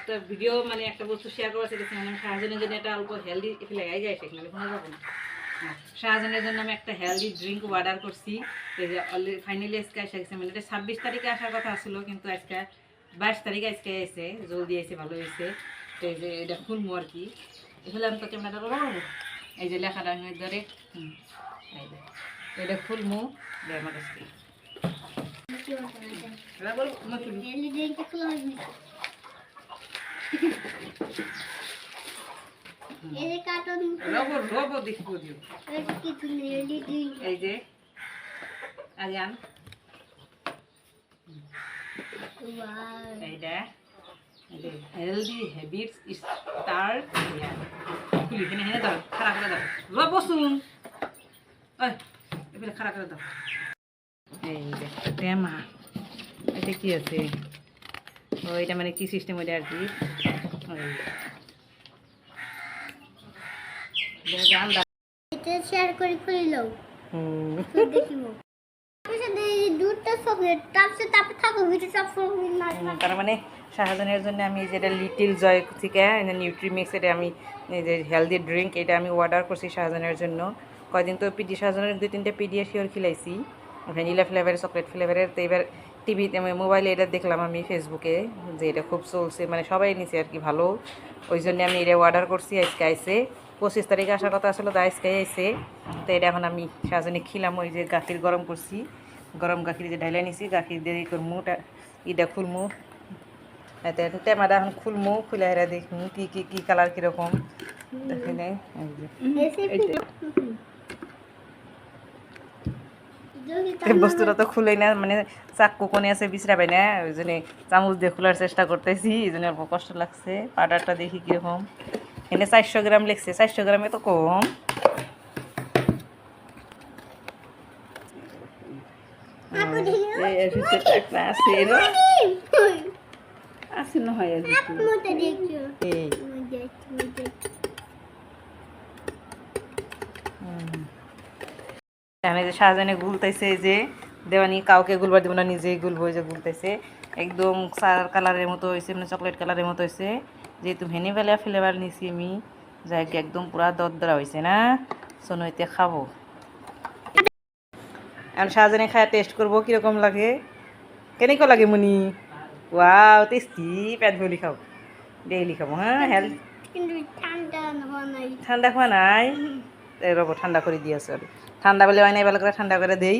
একটা ভিডিও মানে একটা বস্তু শেয়ার করা চাইতেছি মানে শাহজাহানের জন্য একটা অল্প হেলদি লাগাই যায় সেখানে কোনো যাবো না। শাহজাহানের জন্য আমি একটা হেলদি ড্রিঙ্ক অর্ডার করছি। এই যে অলরেডি ফাইনালি আজকে এসে গেছে মানে এটা 26 তারিখে আসার কথা ছিল কিন্তু আজকে 22 তারিখে আজকে এসে জলদি এসে ভালো হয়েছে। তো এই যে এটা খুলবো আর কি এগুলো আমি তো ক্যামেরাটা লাগাবো এই যে লেখাটা আমি ধরে এই যে এটা খুলবো আমার কাছে এই যে আজান এইটা হেলদি হ্যাবিটস স্টার খুলি এখানে হেনে দাও খারাপ করে দাও বসুন এবারে খারাপ করে দাও এই যে টেমা এটা কি আছে ও এটা মানে কি সিস্টেম ওইটা আর কি শেয়ার করে খুলে লও দেখিব তার মানে শাহজাহানের জন্য আমি যেটা লিটিল জয় থেকে নিউট্রিমিক্স এটা আমি এই যে হেলদি ড্রিঙ্ক এটা আমি অর্ডার করছি শাহজাহানের জন্য কয়দিন তো পিডি শাহজাহানের 2-3টা পিডিয়াশিওর খিলাইছি ভ্যানিলা ফ্লেভারের চকলেট ফ্লেভারের তো এবার টিভিতে মোবাইলে এটা দেখলাম আমি ফেসবুকে যে এটা খুব চলছে মানে সবাই নিছে আর কি ভালো ওই জন্য আমি এটা অর্ডার করছি আজকে আইসে 25 তারিখে আসার কথা আসলে তো আজকে আইসে তো এটা এখন আমি শাহজাহানে খিলাম ওই যে গাখির গরম করছি গরম গাখির যে ঢাইলা নিছি গাখির দিয়ে করমু ইটা খুলমু এতে টেমাটা এখন খুলমু খুলে হেরা দেখমু কি কি কি কালার কীরকম দেখি নাই বস্তুটা তো খুলেই না মানে চাকু কোনে আছে বিছরা পাই না ওই জন্য চামচ দিয়ে খোলার চেষ্টা করতেছি এই জন্য অল্প কষ্ট লাগছে পাউডারটা দেখি কীরকম এনে 400 গ্রাম লিখছে 400 গ্রামে তো কম আছে নহয় যে শাহজাহানে গুলতেছে যে দেওয়ানি কাউকে গুলবার দিব না নিজেই গুলবো যে গুলতেছে একদম চার কালারের মতো হয়েছে মানে চকলেট কালারের মতো হয়েছে যেহেতু ভ্যানিলা ফ্লেভার নিছি আমি যাই একদম পুরা দরদরা হয়েছে না শোনো এতে খাবো আর শাহজাহানে খায় টেস্ট করবো কিরকম লাগে কেনেকুৱা লাগে মুনি ওয়াও টেস্টি পেট ভরি খাও ডেইলি খাবো হ্যাঁ হেলথ ঠান্ডা খোৱা নাই ৰ'ব ঠান্ডা কৰি দি আছো আৰু ঠান্ডা বলে হয় নাই এবার ঠান্ডা করে দেই